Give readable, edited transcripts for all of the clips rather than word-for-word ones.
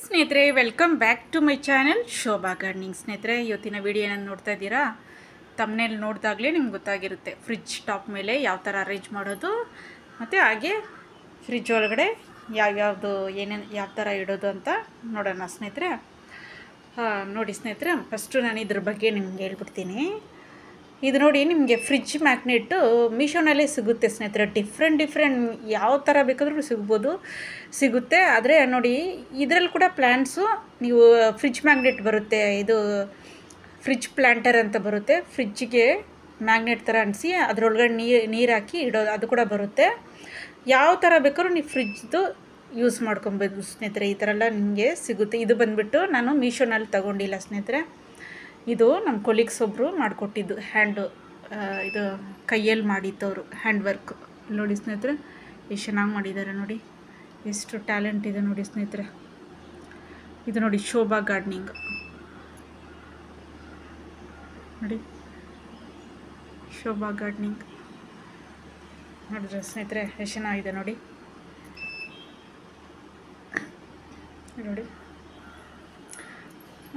ಸ್ನೇಹಿತರೆ welcome back to my channel Shobha gardening. ಸ್ನೇಹಿತರೆ ಇವತ್ತಿನ ವಿಡಿಯೋ ಏನನ್ನು ನೋಡ್ತಾ ಇದ್ದೀರಾ, ತಮ್ಮನೇಲಿ ನೋಡಿದಾಗಲೇ ನಿಮ್ಗೆ ಗೊತ್ತಾಗಿರುತ್ತೆ ಫ್ರಿಡ್ಜ್ ಟಾಪ್ ಮೇಲೆ ಯಾವ ಥರ ಅರೇಂಜ್ ಮಾಡೋದು ಮತ್ತು ಹಾಗೆ ಫ್ರಿಡ್ಜ್ ಒಳಗಡೆ ಯಾವ್ಯಾವುದು ಏನೇನು ಯಾವ ಥರ ಇಡೋದು ಅಂತ ನೋಡೋಣ ಸ್ನೇಹಿತರೆ. ನೋಡಿ ಸ್ನೇಹಿತರೆ, ಫಸ್ಟು ನಾನು ಇದ್ರ ಬಗ್ಗೆ ನಿಮ್ಗೆ ಹೇಳ್ಬಿಡ್ತೀನಿ. ಇದು ನೋಡಿ, ನಿಮಗೆ ಫ್ರಿಡ್ಜ್ ಮ್ಯಾಗ್ನೆಟ್ಟು ಮೀಶೋನಲ್ಲೇ ಸಿಗುತ್ತೆ ಸ್ನೇಹಿತರೆ. ಡಿಫ್ರೆಂಟ್ ಯಾವ ಥರ ಬೇಕಾದರೂ ಸಿಗುತ್ತೆ. ಆದರೆ ನೋಡಿ, ಇದರಲ್ಲಿ ಕೂಡ ಪ್ಲ್ಯಾಂಟ್ಸು ನೀವು ಫ್ರಿಡ್ಜ್ ಮ್ಯಾಗ್ನೆಟ್ ಬರುತ್ತೆ. ಇದು ಫ್ರಿಡ್ಜ್ ಪ್ಲ್ಯಾಂಟರ್ ಅಂತ ಬರುತ್ತೆ. ಫ್ರಿಡ್ಜಿಗೆ ಮ್ಯಾಗ್ನೆಟ್ ಥರ ಅಂಟಿಸಿ ಅದರೊಳಗಡೆ ನೀರು ಹಾಕಿ ಇಡೋದು, ಅದು ಕೂಡ ಬರುತ್ತೆ. ಯಾವ ಥರ ಬೇಕಾದ್ರೂ ನೀವು ಫ್ರಿಡ್ಜ್ದು ಯೂಸ್ ಮಾಡ್ಕೊಬೋದು ಸ್ನೇಹಿತರೆ. ಈ ಥರ ಎಲ್ಲ ನಿಮಗೆ ಸಿಗುತ್ತೆ. ಇದು ಬಂದುಬಿಟ್ಟು ನಾನು ಮೀಶೋನಲ್ಲಿ ತೊಗೊಂಡಿಲ್ಲ ಸ್ನೇಹಿತರೆ. ಇದು ನಮ್ಮ ಕೊಲೀಗ್ಸ್ ಒಬ್ಬರು ಮಾಡಿಕೊಟ್ಟಿದ್ದು, ಇದು ಕೈಯಲ್ಲಿ ಮಾಡಿದ್ದವರು, ಹ್ಯಾಂಡ್ ವರ್ಕ್. ನೋಡಿ ಸ್ನೇಹಿತರೆ, ಎಷ್ಟು ಚೆನ್ನಾಗಿ ಮಾಡಿದ್ದಾರೆ ನೋಡಿ, ಎಷ್ಟು ಟ್ಯಾಲೆಂಟ್ ಇದೆ ನೋಡಿ ಸ್ನೇಹಿತರೆ. ಇದು ನೋಡಿ ಶೋಭಾ ಗಾರ್ಡನಿಂಗ್ ನೋಡಿ, ಶೋಭಾ ಗಾರ್ಡನಿಂಗ್ ನೋಡಿದ್ರೆ ಸ್ನೇಹಿತರೆ ಎಷ್ಟು ಚೆನ್ನಾಗಿದೆ ನೋಡಿ. ನೋಡಿ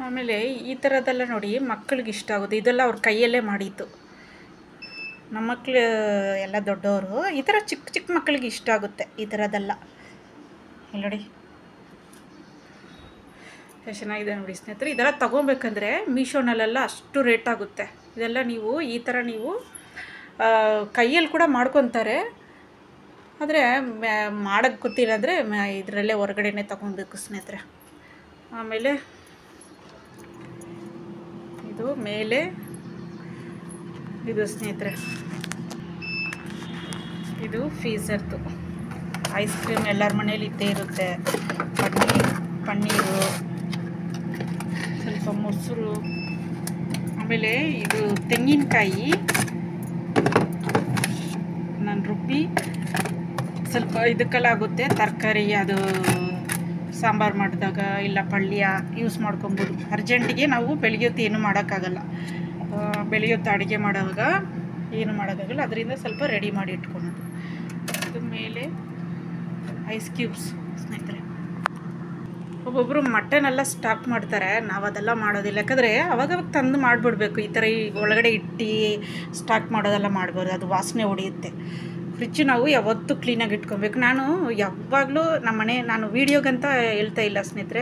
ಆಮೇಲೆ ಈ ಥರದ್ದೆಲ್ಲ ನೋಡಿ ಮಕ್ಕಳಿಗೆ ಇಷ್ಟ ಆಗೋದು. ಇದೆಲ್ಲ ಅವ್ರ ಕೈಯಲ್ಲೇ ಮಾಡಿದ್ದು. ನಮ್ಮ ಮಕ್ಕಳು ಎಲ್ಲ ದೊಡ್ಡವರು, ಈ ಥರ ಚಿಕ್ಕ ಮಕ್ಕಳಿಗೆ ಇಷ್ಟ ಆಗುತ್ತೆ ಈ ಥರದ್ದೆಲ್ಲ. ಇಲ್ಲಿ ನೋಡಿ ಎಷ್ಟು ಚೆನ್ನಾಗಿದೆ ನೋಡಿ ಸ್ನೇಹಿತರೆ. ಇದೆಲ್ಲ ತೊಗೊಬೇಕಂದ್ರೆ ಮೀಶೋನಲ್ಲೆಲ್ಲ ಅಷ್ಟು ರೇಟ್ ಆಗುತ್ತೆ. ಇದೆಲ್ಲ ನೀವು ಈ ಥರ ನೀವು ಕೈಯಲ್ಲಿ ಕೂಡ ಮಾಡ್ಕೊತಾರೆ. ಆದರೆ ಮಾಡೋಕ್ಕೆ ಗೊತ್ತಿಲ್ಲ ಅಂದರೆ ಇದರಲ್ಲೇ ಹೊರಗಡೆನೇ ತೊಗೊಬೇಕು ಸ್ನೇಹಿತರೆ. ಆಮೇಲೆ ಇದು ಮೇಲೆ ಇದು ಸ್ನೇಹಿತರೆ, ಇದು ಫೀಸರ್ದು ಐಸ್ ಕ್ರೀಮ್ ಎಲ್ಲರ ಮನೇಲಿ ಇದ್ದೇ ಇರುತ್ತೆ. ಪನ್ನೀರು, ಸ್ವಲ್ಪ ಮೊಸರು, ಆಮೇಲೆ ಇದು ತೆಂಗಿನಕಾಯಿ ನಾನು ರುಬ್ಬಿ ಸ್ವಲ್ಪ ಇದಕ್ಕೆಲ್ಲ ಆಗುತ್ತೆ. ತರಕಾರಿ ಅದು ಸಾಂಬಾರು ಮಾಡಿದಾಗ ಇಲ್ಲ ಪಲ್ಯ ಯೂಸ್ ಮಾಡ್ಕೊಬೋದು. ಅರ್ಜೆಂಟಿಗೆ ನಾವು ಬೆಳಗ್ಗೆ ಹೊತ್ತು ಏನು ಮಾಡೋಕ್ಕಾಗಲ್ಲ, ಬೆಳಗ್ಗೆ ಹೊತ್ತು ಅಡುಗೆ ಮಾಡುವಾಗ ಏನು ಮಾಡೋಕ್ಕಾಗಲ್ಲ, ಅದರಿಂದ ಸ್ವಲ್ಪ ರೆಡಿ ಮಾಡಿ ಇಟ್ಕೊಳೋದು. ಅದ್ರ ಮೇಲೆ ಐಸ್ ಕ್ಯೂಬ್ಸ್ ಸ್ನೇಹಿತರೆ. ಒಬ್ಬೊಬ್ಬರು ಮಟನೆಲ್ಲ ಸ್ಟಾಕ್ ಮಾಡ್ತಾರೆ, ನಾವು ಅದೆಲ್ಲ ಮಾಡೋದಿಲ್ಲ. ಯಾಕಂದರೆ ಅವಾಗವಾಗ ತಂದು ಮಾಡಿಬಿಡ್ಬೇಕು. ಈ ಥರ ಒಳಗಡೆ ಇಟ್ಟು ಸ್ಟಾಕ್ ಮಾಡೋದೆಲ್ಲ ಮಾಡ್ಬೋದು, ಅದು ವಾಸನೆ ಹೊಡೆಯುತ್ತೆ. ಫ್ರಿಡ್ಜ್ ನಾವು ಯಾವತ್ತೂ ಕ್ಲೀನಾಗಿ ಇಟ್ಕೊಬೇಕು. ನಾನು ಯಾವಾಗಲೂ ನಾನು ವೀಡಿಯೋಗಂತ ಹೇಳ್ತಾ ಇಲ್ಲ ಸ್ನೇಹಿತರೆ,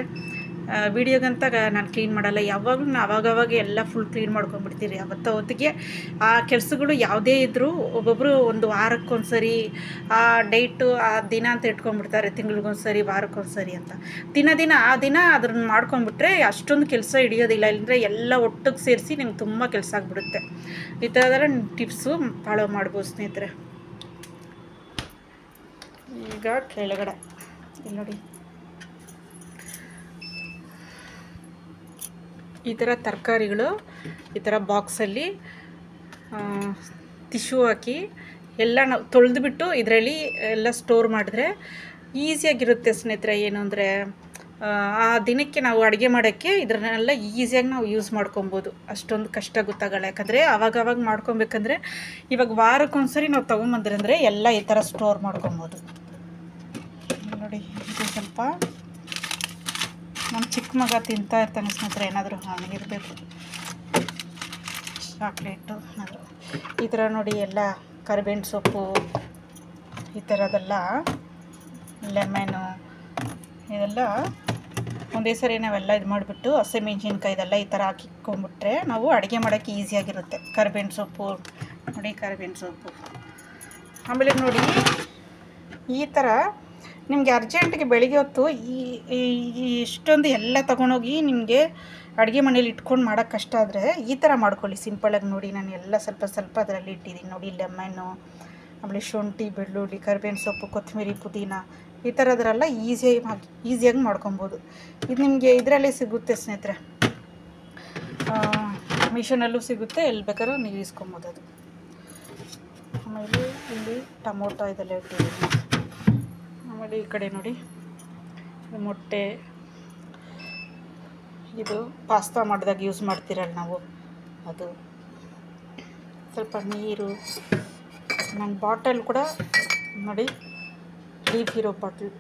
ವೀಡಿಯೋಗಂತ ನಾನು ಕ್ಲೀನ್ ಮಾಡಲ್ಲ. ಯಾವಾಗಲೂ ನಾನು ಅವಾಗವಾಗ ಎಲ್ಲ ಫುಲ್ ಕ್ಲೀನ್ ಮಾಡ್ಕೊಂಡ್ಬಿಡ್ತೀರಿ. ಹೊತ್ತಿಗೆ ಆ ಕೆಲಸಗಳು ಯಾವುದೇ ಇದ್ದರೂ ಒಬ್ಬೊಬ್ಬರು ಒಂದು ವಾರಕ್ಕೊಂದ್ಸರಿ ಆ ಡೇಟು ಆ ದಿನ ಅಂತ ಇಟ್ಕೊಂಡ್ಬಿಡ್ತಾರೆ, ತಿಂಗಳಿಗೊಂದ್ಸರಿ ವಾರಕ್ಕೊಂದ್ಸರಿ ಅಂತ. ಆ ದಿನ ಅದನ್ನು ಮಾಡ್ಕೊಂಡ್ಬಿಟ್ರೆ ಅಷ್ಟೊಂದು ಕೆಲಸ ಹಿಡಿಯೋದಿಲ್ಲ. ಇಲ್ಲಂದರೆ ಎಲ್ಲ ಒಟ್ಟಿಗೆ ಸೇರಿಸಿ ನಿಮ್ಗೆ ತುಂಬ ಕೆಲಸ ಆಗಿಬಿಡುತ್ತೆ. ಈ ಥರದೆಲ್ಲ ಟಿಪ್ಸು ಫಾಲೋ ಮಾಡ್ಬೋದು ಸ್ನೇಹಿತರೆ. ಈಗ ಕೆಳಗಡೆ ಇಲ್ಲಿ ನೋಡಿ, ಈ ಥರ ತರಕಾರಿಗಳು ಈ ಥರ ಬಾಕ್ಸಲ್ಲಿ ಟಿಶ್ಯೂ ಹಾಕಿ ಎಲ್ಲ ನಾವು ತೊಳೆದುಬಿಟ್ಟು ಇದರಲ್ಲಿ ಎಲ್ಲ ಸ್ಟೋರ್ ಮಾಡಿದ್ರೆ ಈಸಿಯಾಗಿರುತ್ತೆ ಸ್ನೇಹಿತರೆ. ಏನು ಅಂದರೆ ಆ ದಿನಕ್ಕೆ ನಾವು ಅಡುಗೆ ಮಾಡೋಕ್ಕೆ ಇದನ್ನೆಲ್ಲ ಈಸಿಯಾಗಿ ನಾವು ಯೂಸ್ ಮಾಡ್ಕೊಬೋದು. ಅಷ್ಟೊಂದು ಕಷ್ಟ ಗೊತ್ತಾಗಲ್ಲ. ಯಾಕಂದರೆ ಆವಾಗವಾಗ ಮಾಡ್ಕೊಬೇಕಂದ್ರೆ ಇವಾಗ ವಾರಕ್ಕೊಂದ್ಸರಿ ನಾವು ತೊಗೊಂಬಂದ್ರಂದರೆ ಎಲ್ಲ ಈ ಥರ ಸ್ಟೋರ್ ಮಾಡ್ಕೊಬೋದು. ನೋಡಿ, ಇದು ಸ್ವಲ್ಪ ನಮ್ಮ ಚಿಕ್ಕ ಮಗ ತಿಂತಾ ಇರ್ತಾನೆ ಸ್ನೇಹಿತರೆ, ಏನಾದರೂ ಇರಬೇಕು, ಚಾಕ್ಲೇಟು ಏನಾದರೂ. ಈ ಥರ ನೋಡಿ ಎಲ್ಲ ಕರಿಬೇವಿನ ಸೊಪ್ಪು, ಈ ಥರದ್ದೆಲ್ಲ ಲೆಮನು, ಇದೆಲ್ಲ ಒಂದೇ ಸರಿ ನಾವೆಲ್ಲ ಇದು ಮಾಡಿಬಿಟ್ಟು ಹಸಿಮೆಣಸಿನ್ಕಾಯಿ ಇದೆಲ್ಲ ಈ ಥರ ಹಾಕಿಟ್ಕೊಂಡ್ಬಿಟ್ರೆ ನಾವು ಅಡುಗೆ ಮಾಡೋಕ್ಕೆ ಈಸಿಯಾಗಿರುತ್ತೆ. ಕರಿಬೇವಿನ ಸೊಪ್ಪು ನೋಡಿ, ಕರಿಬೇವಿನ ಸೊಪ್ಪು. ಆಮೇಲೆ ನೋಡಿ, ಈ ಥರ ನಿಮಗೆ ಅರ್ಜೆಂಟಿಗೆ ಬೆಳಿಗ್ಗೆ ಹೊತ್ತು ಇಷ್ಟೊಂದು ಎಲ್ಲ ತೊಗೊಂಡೋಗಿ ನಿಮಗೆ ಅಡುಗೆ ಮನೇಲಿ ಇಟ್ಕೊಂಡು ಮಾಡೋಕ್ಕೆ ಕಷ್ಟ ಆದರೆ ಈ ಥರ ಮಾಡ್ಕೊಳ್ಳಿ ಸಿಂಪಲಾಗಿ. ನೋಡಿ, ನಾನು ಎಲ್ಲ ಸ್ವಲ್ಪ ಅದರಲ್ಲಿ ಇಟ್ಟಿದ್ದೀನಿ ನೋಡಿ. ಲೆಮನ್ನು, ಆಮೇಲೆ ಶುಂಠಿ, ಬೆಳ್ಳುಳ್ಳಿ, ಕರಿಬೇವಿನ ಸೊಪ್ಪು, ಕೊತ್ತಂಬರಿ, ಪುದೀನ, ಈ ಥರದ್ರೆಲ್ಲ ಈಸಿಯಾಗಿ ಮಾಡ್ಕೊಬೋದು. ಇದು ನಿಮಗೆ ಇದರಲ್ಲೇ ಸಿಗುತ್ತೆ ಸ್ನೇಹಿತರೆ, ಮೀಶೋನಲ್ಲೂ ಸಿಗುತ್ತೆ, ಎಲ್ಲಿ ಬೇಕಾದ್ರೂ ನೀವು ಇಸ್ಕೊಬೋದು ಅದು. ಆಮೇಲೆ ಇಲ್ಲಿ ಟೊಮೊಟೊ ಇದೆಲ್ಲ ಇಟ್ಟಿದ್ದೀನಿ. ಆಮೇಲೆ ಈ ಕಡೆ ನೋಡಿ, ಮೊಟ್ಟೆ, ಇದು ಪಾಸ್ತಾ ಮಾಡಿದಾಗ ಯೂಸ್ ಮಾಡ್ತೀರಲ್ಲ ನಾವು, ಅದು ಸ್ವಲ್ಪ ನೀರು. ನನ್ನ ಬಾಟಲ್ ಕೂಡ ನೋಡಿ, ಲೀಫ್ ಇರೋ ಬಾಟಲ್.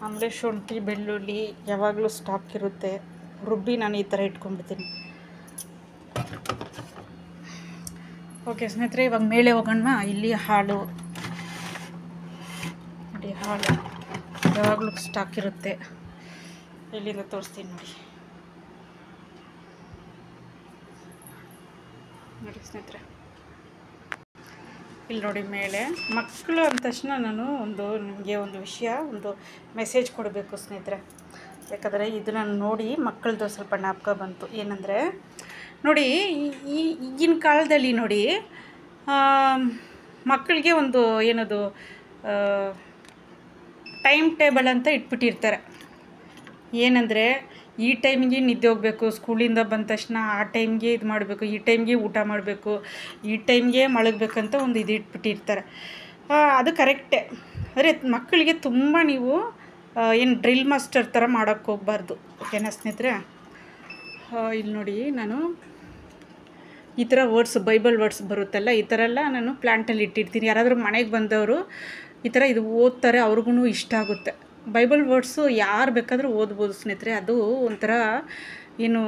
ಆಮೇಲೆ ಶುಂಠಿ ಬೆಳ್ಳುಳ್ಳಿ ಯಾವಾಗಲೂ ಸ್ಟಾಕ್ ಇರುತ್ತೆ, ರುಬ್ಬಿ ನಾನು ಈ ಥರ ಇಟ್ಕೊಂಡ್ಬಿಡ್ತೀನಿ. ಓಕೆ ಸ್ನೇಹಿತರೆ, ಇವಾಗ ಮೇಲೆ ಹೋಗೋಣ. ಇಲ್ಲಿ ಹಾಲು ನೋಡಿ, ಹಾಲು ಯಾವಾಗಲೂ ಸ್ಟಾಕ್ ಇರುತ್ತೆ. ಇಲ್ಲಿಂದ ತೋರಿಸ್ತೀನಿ ನೋಡಿ. ನೋಡಿ ಸ್ನೇಹಿತರೆ, ಇಲ್ಲಿ ನೋಡಿ ಮೇಲೆ ಮಕ್ಕಳು ಅಂದ ತಕ್ಷಣ ನಾನು ನಿಮಗೆ ಒಂದು ವಿಷಯ, ಒಂದು ಮೆಸೇಜ್ ಕೊಡಬೇಕು ಸ್ನೇಹಿತರೆ. ಯಾಕಂದರೆ ಇದು ನಾನು ನೋಡಿ ಮಕ್ಕಳದ್ದು ಸ್ವಲ್ಪ ಜ್ಞಾಪಕ ಬಂತು. ಏನಂದರೆ ನೋಡಿ, ಈಗಿನ ಕಾಲದಲ್ಲಿ ನೋಡಿ ಮಕ್ಕಳಿಗೆ ಒಂದು ಏನದು ಟೈಮ್ ಟೇಬಲ್ ಅಂತ ಇಟ್ಬಿಟ್ಟಿರ್ತಾರೆ. ಏನಂದರೆ ಈ ಟೈಮಿಗೆ ನಿದ್ದೆ ಹೋಗಬೇಕು, ಸ್ಕೂಲಿಂದ ಬಂದ ತಕ್ಷಣ ಆ ಟೈಮ್ಗೆ ಇದು ಮಾಡಬೇಕು, ಈ ಟೈಮ್ಗೆ ಊಟ ಮಾಡಬೇಕು, ಈ ಟೈಮ್ಗೆ ಮಲಗಬೇಕಂತ ಒಂದು ಇದು ಇಟ್ಬಿಟ್ಟಿರ್ತಾರೆ. ಅದು ಕರೆಕ್ಟೇ. ಆದರೆ ಮಕ್ಕಳಿಗೆ ತುಂಬ ನೀವು ಏನು ಡ್ರಿಲ್ ಮಾಸ್ಟರ್ ಥರ ಮಾಡೋಕ್ಕೆ ಹೋಗಬಾರ್ದು. ಓಕೆನಾ ಸ್ನೇಹಿತರೆ? ಇಲ್ಲಿ ನೋಡಿ, ನಾನು ಈ ಥರ ವರ್ಡ್ಸ್, ಬೈಬಲ್ ವರ್ಡ್ಸ್ ಬರುತ್ತಲ್ಲ, ಈ ಥರ ಎಲ್ಲ ನಾನು ಪ್ಲ್ಯಾಂಟಲ್ಲಿ ಇಟ್ಟಿರ್ತೀನಿ. ಯಾರಾದರೂ ಮನೆಗೆ ಬಂದವರು ಈ ಥರ ಇದು ಓದ್ತಾರೆ, ಅವ್ರಿಗೂ ಇಷ್ಟ ಆಗುತ್ತೆ. ಬೈಬಲ್ ವರ್ಡ್ಸು ಯಾರು ಬೇಕಾದರೂ ಓದ್ಬೋದು ಸ್ನೇಹಿತರೆ. ಅದು ಒಂಥರ ಏನು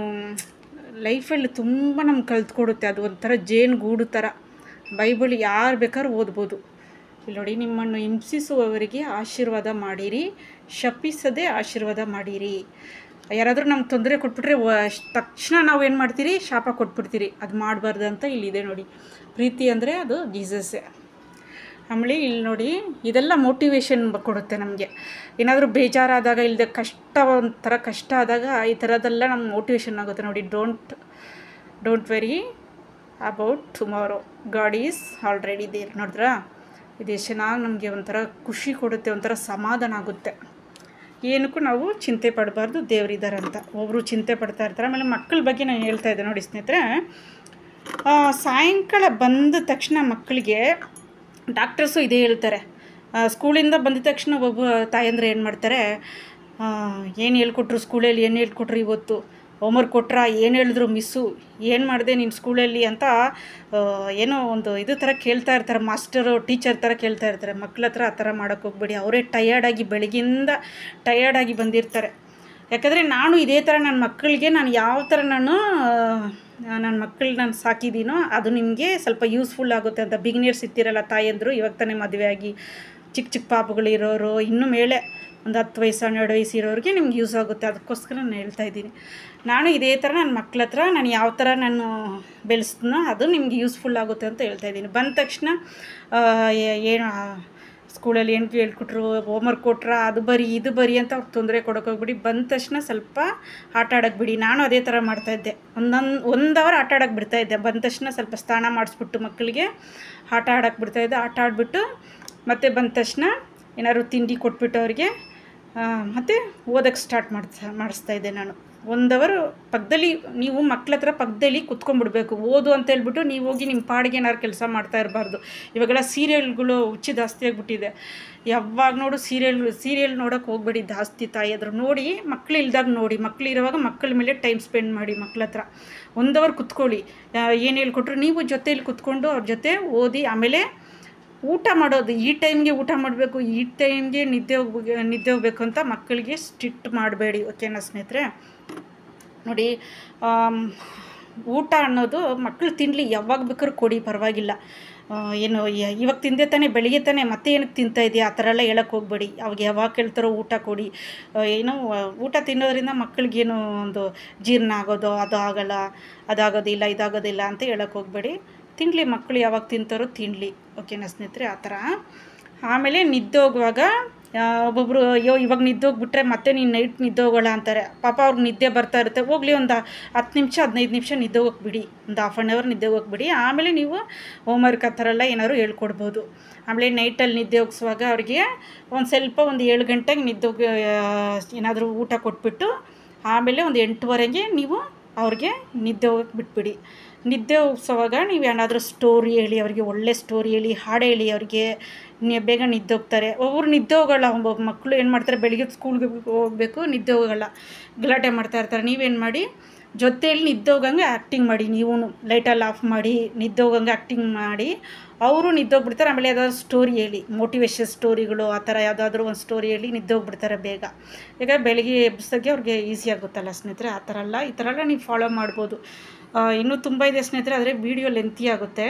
ಲೈಫಲ್ಲಿ ತುಂಬ ನಮ್ಗೆ ಕಲ್ತ್ಕೊಡುತ್ತೆ. ಅದು ಒಂಥರ ಜೇನುಗೂಡು ಥರ. ಬೈಬಲ್ ಯಾರು ಬೇಕಾದ್ರೂ ಓದ್ಬೋದು. ಇಲ್ಲಿ ನೋಡಿ, ನಿಮ್ಮನ್ನು ಹಿಂಸಿಸುವವರಿಗೆ ಆಶೀರ್ವಾದ ಮಾಡಿರಿ, ಶಪಿಸದೆ ಆಶೀರ್ವಾದ ಮಾಡಿರಿ. ಯಾರಾದರೂ ನಮ್ಗೆ ತೊಂದರೆ ಕೊಟ್ಬಿಟ್ರೆ ತಕ್ಷಣ ನಾವು ಏನು ಮಾಡ್ತೀರಿ, ಶಾಪ ಕೊಟ್ಬಿಡ್ತೀರಿ. ಅದು ಮಾಡಬಾರ್ದು ಅಂತ ಇಲ್ಲಿದೆ ನೋಡಿ. ಪ್ರೀತಿ ಅಂದರೆ ಅದು ಜೀಸಸ್ಸೇ. ಆಮೇಲೆ ಇಲ್ಲಿ ನೋಡಿ, ಇದೆಲ್ಲ ಮೋಟಿವೇಶನ್ ಕೊಡುತ್ತೆ ನಮಗೆ. ಏನಾದರೂ ಬೇಜಾರಾದಾಗ, ಇಲ್ಲದೆ ಒಂಥರ ಕಷ್ಟ ಆದಾಗ ಈ ಥರದ್ದೆಲ್ಲ ನಮ್ಗೆ ಮೋಟಿವೇಶನ್ ಆಗುತ್ತೆ ನೋಡಿ. Don't worry about tomorrow, God is already there. ನೋಡಿದ್ರಾ, ಇದು ಎಷ್ಟು ಚೆನ್ನಾಗಿ ನಮಗೆ ಒಂಥರ ಖುಷಿ ಕೊಡುತ್ತೆ, ಒಂಥರ ಸಮಾಧಾನ ಆಗುತ್ತೆ. ಏನಕ್ಕೂ ನಾವು ಚಿಂತೆ ಪಡಬಾರ್ದು, ದೇವರಿದ್ದಾರೆ ಅಂತ. ಒಬ್ಬರು ಚಿಂತೆ ಪಡ್ತಾ ಇರ್ತಾರೆ. ಆಮೇಲೆ ಮಕ್ಕಳ ಬಗ್ಗೆ ನಾನು ಹೇಳ್ತಾ ಇದ್ದೆ ನೋಡಿ ಸ್ನೇಹಿತರೆ. ಸಾಯಂಕಾಲ ಬಂದ ತಕ್ಷಣ ಮಕ್ಕಳಿಗೆ ಡಾಕ್ಟರ್ಸು ಇದೇ ಹೇಳ್ತಾರೆ. ಸ್ಕೂಲಿಂದ ಬಂದ ತಕ್ಷಣ ಒಬ್ಬ ತಾಯಂದ್ರೆ ಏನು ಮಾಡ್ತಾರೆ, ಏನು ಹೇಳ್ಕೊಟ್ರು ಸ್ಕೂಲಲ್ಲಿ, ಏನು ಹೇಳ್ಕೊಟ್ರು ಇವತ್ತು, ಹೋಮ್ವರ್ಕ್ ಕೊಟ್ರಾ, ಏನು ಹೇಳಿದ್ರು ಮಿಸ್ಸು, ಏನು ಮಾಡಿದೆ ನೀನು ಸ್ಕೂಲಲ್ಲಿ ಅಂತ ಏನೋ ಒಂದು ಇದು ಥರ ಕೇಳ್ತಾ ಇರ್ತಾರೆ. ಮಾಸ್ಟರು ಟೀಚರ್ ಥರ ಕೇಳ್ತಾ ಇರ್ತಾರೆ. ಮಕ್ಳ ಹತ್ರ ಆ ಥರ ಮಾಡೋಕ್ಕೆ ಹೋಗ್ಬೇಡಿ. ಅವರೇ ಟಯರ್ಡಾಗಿ ಬೆಳಗಿಂದ ಟಯರ್ಡಾಗಿ ಬಂದಿರ್ತಾರೆ. ಯಾಕಂದರೆ ನಾನು ಇದೇ ಥರ ನನ್ನ ಮಕ್ಕಳಿಗೆ ನಾನು ಯಾವ ಥರ ನನ್ನ ಮಕ್ಕಳು ನಾನು ಸಾಕಿದ್ದೀನೋ ಅದು ನಿಮಗೆ ಸ್ವಲ್ಪ ಯೂಸ್ಫುಲ್ ಆಗುತ್ತೆ ಅಂತ. ಬಿಗಿನಿಯರ್ಸ್ ಇರ್ತಿರಲ್ಲ ತಾಯಂದರು, ಇವಾಗ ತಾನೇ ಮದುವೆ ಆಗಿ ಚಿಕ್ಕ ಪಾಪುಗಳಿರೋರು, ಇನ್ನೂ ಮೇಲೆ ಒಂದು 10 ವಯಸ್ಸು 12 ವಯಸ್ಸು ಇರೋರಿಗೆ ನಿಮ್ಗೆ ಯೂಸ್ ಆಗುತ್ತೆ. ಅದಕ್ಕೋಸ್ಕರ ನಾನು ಹೇಳ್ತಾ ಇದ್ದೀನಿ. ನಾನು ಇದೇ ಥರ ನನ್ನ ಮಕ್ಕಳ ಹತ್ರ ನಾನು ಯಾವ ಥರ ನಾನು ಬೆಳೆಸ್ತೀನೋ ಅದು ನಿಮ್ಗೆ ಯೂಸ್ಫುಲ್ ಆಗುತ್ತೆ ಅಂತ ಹೇಳ್ತಾ ಇದ್ದೀನಿ. ಬಂದ ತಕ್ಷಣ ಏನು ಸ್ಕೂಲಲ್ಲಿ ಏನು ಹೇಳ್ಕೊಟ್ರು, ಹೋಮ್ವರ್ಕ್ ಕೊಟ್ರ, ಅದು ಬರಿ ಇದು ಬರಿ ಅಂತ ಅವ್ರಿಗೆ ತೊಂದರೆ ಕೊಡೋಕ್ಕೋಗ್ಬಿಡಿ. ಬಂದ ತಕ್ಷಣ ಸ್ವಲ್ಪ ಆಟ ಆಡೋಕ್ಕೆ ಬಿಡಿ. ನಾನು ಅದೇ ಥರ ಮಾಡ್ತಾಯಿದ್ದೆ. 1 ಅವರ್ ಆಟ ಆಡೋಕ್ಕೆ ಬಿಡ್ತಾಯಿದ್ದೆ. ಬಂದ ತಕ್ಷಣ ಸ್ವಲ್ಪ ಸ್ನಾನ ಮಾಡಿಸ್ಬಿಟ್ಟು ಮಕ್ಕಳಿಗೆ ಆಟ ಆಡೋಕ್ಕೆ ಬಿಡ್ತಾಯಿದ್ದೆ. ಆಟ ಆಡಿಬಿಟ್ಟು ಮತ್ತು ಬಂದ ತಕ್ಷಣ ಏನಾದ್ರು ತಿಂಡಿ ಕೊಟ್ಬಿಟ್ಟು ಅವ್ರಿಗೆ ಮತ್ತು ಓದೋಕ್ಕೆ ಸ್ಟಾರ್ಟ್ ಮಾಡಿಸ್ತಾಯಿದ್ದೆ ನಾನು. 1 ಅವರ್ ಪಕ್ಕದಲ್ಲಿ ನೀವು ಮಕ್ಳ ಹತ್ರ ಪಕ್ಕದಲ್ಲಿ ಕುತ್ಕೊಂಡ್ಬಿಡ್ಬೇಕು. ಓದು ಅಂತ ಹೇಳ್ಬಿಟ್ಟು ನೀವು ಹೋಗಿ ನಿಮ್ಮ ಪಾಡಿಗೆ ಏನಾದ್ರು ಕೆಲಸ ಮಾಡ್ತಾ ಇರಬಾರ್ದು. ಇವಾಗೆಲ್ಲ ಸೀರಿಯಲ್ಗಳು ಹುಚ್ಚು ಜಾಸ್ತಿ ಆಗಿಬಿಟ್ಟಿದೆ. ಯಾವಾಗ ನೋಡು ಸೀರಿಯಲ್ ನೋಡೋಕ್ಕೆ ಹೋಗ್ಬೇಡಿ ಜಾಸ್ತಿ. ತಾಯಿಯಾದ್ರು ನೋಡಿ, ಮಕ್ಳು ಇಲ್ದಾಗ ನೋಡಿ. ಮಕ್ಳು ಇರುವಾಗ ಮಕ್ಕಳ ಮೇಲೆ ಟೈಮ್ ಸ್ಪೆಂಡ್ ಮಾಡಿ. ಮಕ್ಳ ಹತ್ರ 1 ಅವರ್ ಕುತ್ಕೊಳ್ಳಿ. ಏನು ಹೇಳ್ಕೊಟ್ರು ನೀವು ಜೊತೇಲಿ ಕುತ್ಕೊಂಡು ಅವ್ರ ಜೊತೆ ಓದಿ. ಆಮೇಲೆ ಊಟ ಮಾಡೋದು ಈ ಟೈಮ್ಗೆ ಊಟ ಮಾಡಬೇಕು, ಈ ಟೈಮ್ಗೆ ನಿದ್ದೆ ಹೋಗಬೇಕು ಅಂತ ಮಕ್ಕಳಿಗೆ ಸ್ಟ್ರಿಕ್ಟ್ ಮಾಡಬೇಡಿ. ಓಕೆನಾ ಸ್ನೇಹಿತರೆ? ನೋಡಿ, ಊಟ ಅನ್ನೋದು ಮಕ್ಕಳು ತಿನ್ನಲಿ, ಯಾವಾಗ ಬೇಕಾದ್ರೂ ಕೊಡಿ, ಪರವಾಗಿಲ್ಲ. ಏನು ಇವಾಗ ತಿಂದೆ ತಾನೇ, ಬೆಳಿಗ್ಗೆ ತಾನೇ, ಮತ್ತೆ ಏನಕ್ಕೆ ತಿಂತಾಯಿದೆಯಾ ಆ ಥರ ಎಲ್ಲ ಹೇಳೋಕ್ಕೆ ಹೋಗಬೇಡಿ. ಅವಾಗ ಯಾವಾಗ ಕೇಳ್ತಾರೋ ಊಟ ಕೊಡಿ. ಏನೋ ಊಟ ತಿನ್ನೋದ್ರಿಂದ ಮಕ್ಕಳಿಗೇನು ಒಂದು ಜೀರ್ಣ ಆಗೋದು ಅದು ಆಗಲ್ಲ, ಅದಾಗೋದಿಲ್ಲ ಇದಾಗೋದಿಲ್ಲ ಅಂತ ಹೇಳೋಕ್ಕೆ ಹೋಗಬೇಡಿ. ತಿನ್ನಲಿ, ಮಕ್ಕಳು ಯಾವಾಗ ತಿಂತಾರೋ ತಿನ್ನಲಿ. ಓಕೆನಾ ಸ್ನೇಹಿತರೆ? ಆ ಥರ. ಆಮೇಲೆ ನಿದ್ದೆ ಹೋಗುವಾಗ ಒಬ್ಬೊಬ್ಬರು, ಅಯ್ಯೋ ಇವಾಗ ನಿದ್ದೆ ಹೋಗ್ಬಿಟ್ರೆ ಮತ್ತೆ ನೀನು ನೈಟ್ ನಿದ್ದೆ ಹೋಗೋಲ್ಲ ಅಂತಾರೆ. ಪಾಪ ಅವ್ರಿಗೆ ನಿದ್ದೆ ಬರ್ತಾ ಇರುತ್ತೆ. ಹೋಗಲಿ, ಒಂದು 10 ನಿಮಿಷ 15 ನಿಮಿಷ ನಿದ್ದೆ ಹೋಗ್ಬಿಡಿ, ಒಂದು ½ ಆನ್ ಅವರ್ ನಿದ್ದೆ ಹೋಗ್ಬಿಡಿ. ಆಮೇಲೆ ನೀವು ಹೋಮ್ವರ್ಕ್ ಆ ಥರ ಎಲ್ಲ ಏನಾದ್ರು ಹೇಳ್ಕೊಡ್ಬೋದು. ಆಮೇಲೆ ನೈಟಲ್ಲಿ ನಿದ್ದೆ ಹೋಗಿಸುವಾಗ ಅವ್ರಿಗೆ ಒಂದು ಸ್ವಲ್ಪ ಒಂದು 7 ಗಂಟೆಗೆ ನಿದ್ದೆ ಏನಾದರೂ ಊಟ ಕೊಟ್ಬಿಟ್ಟು ಆಮೇಲೆ ಒಂದು 8:30ಗೆ ನೀವು ಅವ್ರಿಗೆ ನಿದ್ದೆ ಹೋಗಕ್ಕೆ ಬಿಟ್ಬಿಡಿ. ನಿದ್ದೆ ಹೋಗಿಸೋವಾಗ ನೀವು ಏನಾದರೂ ಸ್ಟೋರಿ ಹೇಳಿ ಅವ್ರಿಗೆ, ಒಳ್ಳೆ ಸ್ಟೋರಿ ಹೇಳಿ, ಹಾಡು ಹೇಳಿ ಅವ್ರಿಗೆ, ಬೇಗ ನಿದ್ದೆ ಹೋಗ್ತಾರೆ. ಒಬ್ಬರು ನಿದ್ದೆ ಹೋಗೋಲ್ಲ. ಒಬ್ಬೊಬ್ಬ ಮಕ್ಕಳು ಏನು ಮಾಡ್ತಾರೆ, ಬೆಳಿಗ್ಗೆ ಸ್ಕೂಲ್ಗೆ ಹೋಗಬೇಕು, ನಿದ್ದೆ ಹೋಗೋಲ್ಲ, ಗಲಾಟೆ ಮಾಡ್ತಾ ಇರ್ತಾರೆ. ನೀವೇನು ಮಾಡಿ, ಜೊತೆಯಲ್ಲಿ ನಿದ್ದೆ ಹೋಗಂಗೆ ಆ್ಯಕ್ಟಿಂಗ್ ಮಾಡಿ. ನೀವು ಲೈಟಲ್ಲಿ ಆಫ್ ಮಾಡಿ ನಿದ್ದೆ ಹೋಗಂಗೆ ಆ್ಯಕ್ಟಿಂಗ್ ಮಾಡಿ ಅವರು ನಿದ್ದೋಗ್ಬಿಡ್ತಾರೆ. ಆಮೇಲೆ ಯಾವುದಾದ್ರು ಸ್ಟೋರಿ ಹೇಳಿ, ಮೋಟಿವೇಶನ್ ಸ್ಟೋರಿಗಳು ಆ ಥರ ಯಾವುದಾದ್ರೂ ಒಂದು ಸ್ಟೋರಿ ಹೇಳಿ ನಿದ್ದೋಗ್ಬಿಡ್ತಾರೆ ಬೇಗ. ಈಗ ಬೆಳಗ್ಗೆ ಎಬ್ಬಿಸೋಕ್ಕೆ ಅವ್ರಿಗೆ ಈಸಿ ಆಗುತ್ತಲ್ಲ ಸ್ನೇಹಿತರೆ, ಆ ಥರ ಎಲ್ಲ ಈ ಥರ ಎಲ್ಲ ನೀವು ಫಾಲೋ ಮಾಡ್ಬೋದು. ಇನ್ನೂ ತುಂಬ ಇದೆ ಸ್ನೇಹಿತರೆ, ಆದರೆ ವೀಡಿಯೋ ಲೆಂತಿ ಆಗುತ್ತೆ.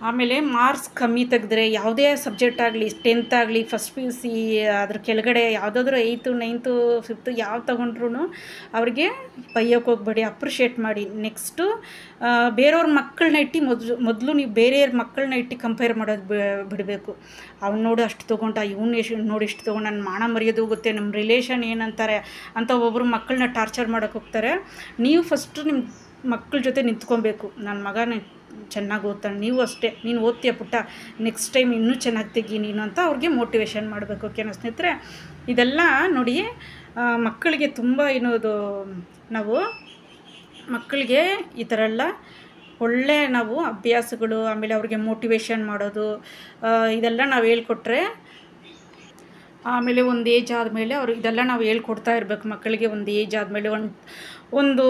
ಆಮೇಲೆ ಮಾರ್ಕ್ಸ್ ಕಮ್ಮಿ ತೆಗೆದ್ರೆ ಯಾವುದೇ ಸಬ್ಜೆಕ್ಟ್ ಆಗಲಿ, 10th ಆಗಲಿ, ಫಸ್ಟ್ PUC ಅದ್ರ ಕೆಳಗಡೆ ಯಾವುದಾದ್ರೂ 8th 9th 5th ಯಾವ ತೊಗೊಂಡ್ರು ಅವ್ರಿಗೆ ಬೈಯೋಕ್ಕೆ ಹೋಗ್ಬೇಡಿ, ಅಪ್ರಿಷಿಯೇಟ್ ಮಾಡಿ. ನೆಕ್ಸ್ಟು ಬೇರೆಯವ್ರ ಮಕ್ಕಳನ್ನ ಇಟ್ಟು ಮೊದಲು ನೀವು ಬೇರೆಯವ್ರ ಮಕ್ಕಳನ್ನ ಇಟ್ಟು ಕಂಪೇರ್ ಮಾಡೋದು ಬಿಡಬೇಕು. ಅವ್ನು ನೋಡು ಅಷ್ಟು ತೊಗೊಂಡ, ಇವ್ನು ಎಷ್ಟು ನೋಡಿ ಇಷ್ಟು ತೊಗೊಂಡು, ನನ್ನ ಮಾನ ಮರ್ಯೋದು ಹೋಗುತ್ತೆ, ನಮ್ಮ ರಿಲೇಷನ್ ಏನಂತಾರೆ ಅಂತ ಒಬ್ಬರು ಮಕ್ಕಳನ್ನ ಟಾರ್ಚರ್ ಮಾಡೋಕ್ಕೆ ಹೋಗ್ತಾರೆ. ನೀವು ಫಸ್ಟು ನಿಮ್ಮ ಮಕ್ಕಳ ಜೊತೆ ನಿಂತ್ಕೊಬೇಕು. ನನ್ನ ಮಗನ ಚೆನ್ನಾಗಿ ಓದ್ತಾನೆ, ನೀವು ಅಷ್ಟೇ, ನೀನು ಓದ್ತೀಯ ಪುಟ್ಟ, ನೆಕ್ಸ್ಟ್ ಟೈಮ್ ಇನ್ನೂ ಚೆನ್ನಾಗಿ ತೆಗಿ ನೀನು ಅಂತ ಅವ್ರಿಗೆ ಮೋಟಿವೇಶನ್ ಮಾಡಬೇಕು. ಓಕೆನಾ ಸ್ನೇಹಿತರೆ? ಇದೆಲ್ಲ ನೋಡಿ ಮಕ್ಕಳಿಗೆ ತುಂಬ ಏನೋದು, ನಾವು ಮಕ್ಕಳಿಗೆ ಈ ಥರ ಎಲ್ಲ ಒಳ್ಳೆ ನಾವು ಅಭ್ಯಾಸಗಳು, ಆಮೇಲೆ ಅವ್ರಿಗೆ ಮೋಟಿವೇಶನ್ ಮಾಡೋದು, ಇದೆಲ್ಲ ನಾವು ಹೇಳ್ಕೊಟ್ರೆ ಆಮೇಲೆ ಒಂದು ಏಜ್ ಆದಮೇಲೆ ಅವರು ಇದೆಲ್ಲ ನಾವು ಹೇಳ್ಕೊಡ್ತಾ ಇರಬೇಕು ಮಕ್ಕಳಿಗೆ. ಒಂದು ಏಜ್ ಆದಮೇಲೆ ಒಂದು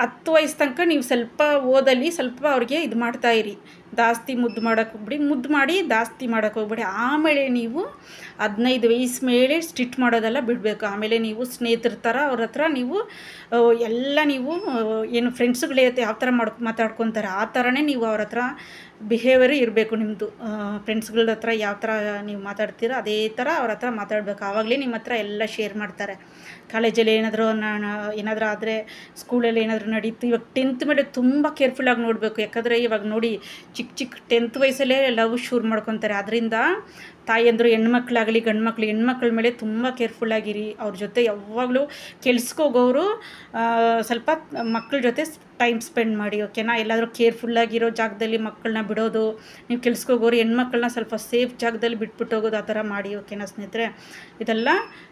10 ವಯಸ್ಸು ತನಕ ನೀವು ಸ್ವಲ್ಪ ಓದಲ್ಲಿ ಸ್ವಲ್ಪ ಅವ್ರಿಗೆ ಇದು ಮಾಡ್ತಾಯಿರಿ, ಜಾಸ್ತಿ ಮುದ್ದು ಮಾಡೋಕ್ಕೆ ಹೋಗ್ಬಿಡಿ, ಮುದ್ದು ಮಾಡಿ ಜಾಸ್ತಿ ಮಾಡೋಕ್ಕೆ ಹೋಗ್ಬೇಡಿ. ಆಮೇಲೆ ನೀವು 15 ವಯಸ್ಸು ಮೇಲೆ ಸ್ಟ್ರಿಕ್ಟ್ ಮಾಡೋದೆಲ್ಲ ಬಿಡಬೇಕು. ಆಮೇಲೆ ನೀವು ಸ್ನೇಹಿತರ ಥರ ಅವ್ರ ಹತ್ರ ನೀವು ಎಲ್ಲ ನೀವು ಏನು ಫ್ರೆಂಡ್ಸ್ಗಳೇ ಯಾವ ಥರ ಮಾತಾಡ್ಕೊತಾರೆ ಆ ಥರನೇ ನೀವು ಅವ್ರ ಹತ್ರ ಬಿಹೇವಿಯರ್ ಇರಬೇಕು. ನಿಮ್ಮದು ಫ್ರೆಂಡ್ಸ್ಗಳ ಹತ್ರ ಯಾವ ಥರ ನೀವು ಮಾತಾಡ್ತೀರೋ ಅದೇ ಥರ ಅವ್ರ ಹತ್ರ ಮಾತಾಡಬೇಕು. ಆವಾಗಲೇ ನಿಮ್ಮ ಹತ್ರ ಎಲ್ಲ ಶೇರ್ ಮಾಡ್ತಾರೆ. ಕಾಲೇಜಲ್ಲಿ ಏನಾದರೂ ಆದರೆ, ಸ್ಕೂಲಲ್ಲಿ ಏನಾದರೂ ನಡೀತು. ಇವಾಗ 10th ಮೇಲೆ ತುಂಬ ಕೇರ್ಫುಲ್ಲಾಗಿ ನೋಡಬೇಕು. ಯಾಕಂದರೆ ಇವಾಗ ನೋಡಿ ಚಿಕ್ಕ 10th ವಯಸ್ಸಲ್ಲೇ ಲವ್ ಶುರು ಮಾಡ್ಕೊತಾರೆ. ಅದರಿಂದ ತಾಯಿಯಂದರು ಹೆಣ್ಮಕ್ಳಾಗಲಿ ಗಂಡು ಮಕ್ಕಳು, ಹೆಣ್ಮಕ್ಳ ಮೇಲೆ ತುಂಬ ಕೇರ್ಫುಲ್ಲಾಗಿರಿ. ಅವ್ರ ಜೊತೆ ಯಾವಾಗಲೂ ಕೆಲ್ಸಕ್ಕೋಗೋರು ಸ್ವಲ್ಪ ಮಕ್ಕಳ ಜೊತೆ ಟೈಮ್ ಸ್ಪೆಂಡ್ ಮಾಡಿ. ಓಕೆನಾ? ಎಲ್ಲಾದರೂ ಕೇರ್ಫುಲ್ಲಾಗಿರೋ ಜಾಗದಲ್ಲಿ ಮಕ್ಕಳನ್ನ ಬಿಡೋದು, ನೀವು ಕೆಲ್ಸಕ್ಕೋಗೋರು ಹೆಣ್ಮಕ್ಳನ್ನ ಸ್ವಲ್ಪ ಸೇಫ್ ಜಾಗದಲ್ಲಿ ಬಿಟ್ಬಿಟ್ಟು ಹೋಗೋದು, ಆ ಥರ ಮಾಡಿ. ಓಕೆನಾ ಸ್ನೇಹಿತರೆ? ಇದೆಲ್ಲ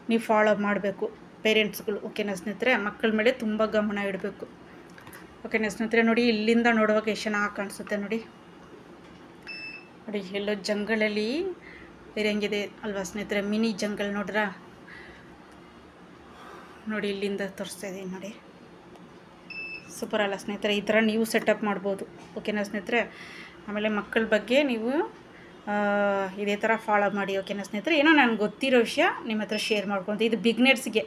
ನೀವು ಫಾಲೋ ಮಾಡಬೇಕು ಪೇರೆಂಟ್ಸ್ಗಳು. ಓಕೆನಾ ಸ್ನೇಹಿತರೆ? ಮಕ್ಕಳ ಮೇಲೆ ತುಂಬ ಗಮನ ಇಡಬೇಕು. ಓಕೆನಾ ಸ್ನೇಹಿತರೆ? ನೋಡಿ ಇಲ್ಲಿಂದ ನೋಡುವಾಗ ಎಷ್ಟು ಚೆನ್ನಾಗಿ ಕಾಣಿಸುತ್ತೆ ನೋಡಿ. ನೋಡಿ ಎಲ್ಲೋ ಜಂಗಲಲ್ಲಿ ಇರಂಗಿದೆ ಅಲ್ವಾ ಸ್ನೇಹಿತರೆ? ಮಿನಿ ಜಂಗಲ್ ನೋಡ್ರಾ? ನೋಡಿ ಇಲ್ಲಿಂದ ತೋರಿಸ್ತಾ ಇದ್ದೀನಿ ನೋಡಿ. ಸೂಪರ್ ಅಲ್ಲ ಸ್ನೇಹಿತರೆ? ಈ ಥರ ನೀವು ಸೆಟಪ್ ಮಾಡ್ಬೋದು. ಓಕೆನಾ ಸ್ನೇಹಿತರೆ? ಆಮೇಲೆ ಮಕ್ಕಳ ಬಗ್ಗೆ ನೀವು ಇದೇ ಥರ ಫಾಲೋ ಮಾಡಿ. ಓಕೆನಾ ಸ್ನೇಹಿತರೆ? ಏನೋ ನನಗೆ ಗೊತ್ತಿರೋ ವಿಷಯ ನಿಮ್ಮ ಹತ್ರ ಶೇರ್ ಮಾಡ್ಕೊತೀನಿ. ಇದು ಬಿಗ್ನರ್ಸ್ಗೆ,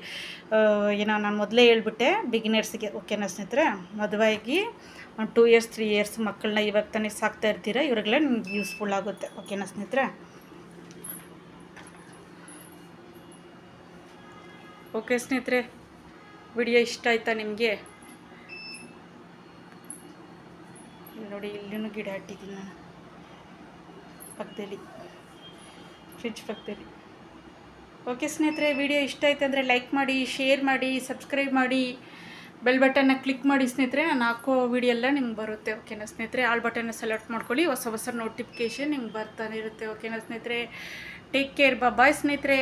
ಏನೋ ನಾನು ಮೊದಲೇ ಹೇಳ್ಬಿಟ್ಟೆ, ಬಿಗ್ನರ್ಸ್ಗೆ. ಓಕೆನಾ ಸ್ನೇಹಿತರೆ? ಮದುವೆಯಾಗಿ 2 years 3 years ಮಕ್ಕಳನ್ನ ಇವಾಗ ತಾನೇ ಸಾಕ್ತಾ ಇರ್ತೀರ, ಇವ್ರಿಗೆಲ್ಲ ನಿಮ್ಗೆ ಯೂಸ್ಫುಲ್ ಆಗುತ್ತೆ. ಓಕೆನಾ ಸ್ನೇಹಿತರೆ? ಓಕೆ ಸ್ನೇಹಿತರೆ, ವಿಡಿಯೋ ಇಷ್ಟ ಆಯ್ತಾ ನಿಮಗೆ? ನೋಡಿ ಇಲ್ಲೂ ಗಿಡ ಇಟ್ಟಿದ್ದೀನಿ ನಾನು ಪಕ್ಕದಲ್ಲಿ, ಫ್ರಿಡ್ಜ್ ಪಕ್ಕದಲ್ಲಿ. ಓಕೆ ಸ್ನೇಹಿತರೆ, ವಿಡಿಯೋ ಇಷ್ಟ ಆಯ್ತು ಅಂದರೆ ಲೈಕ್ ಮಾಡಿ, ಶೇರ್ ಮಾಡಿ, ಸಬ್ಸ್ಕ್ರೈಬ್ ಮಾಡಿ, ಬೆಲ್ ಬಟನ್ನ ಕ್ಲಿಕ್ ಮಾಡಿ ಸ್ನೇಹಿತರೆ. ನಾನು ಹಾಕೋ ವಿಡಿಯೋ ಎಲ್ಲ ನಿಮ್ಗೆ ಬರುತ್ತೆ. ಓಕೆನಾ ಸ್ನೇಹಿತರೆ? ಆಲ್ ಬಟನ್ನ ಸೆಲೆಕ್ಟ್ ಮಾಡ್ಕೊಳ್ಳಿ, ಹೊಸ ನೋಟಿಫಿಕೇಷನ್ ನಿಮ್ಗೆ ಬರ್ತಾನೆ ಇರುತ್ತೆ. ಓಕೆನಾ ಸ್ನೇಹಿತರೆ? ಟೇಕ್ ಕೇರ್, ಬಾಯ್ ಸ್ನೇಹಿತರೆ.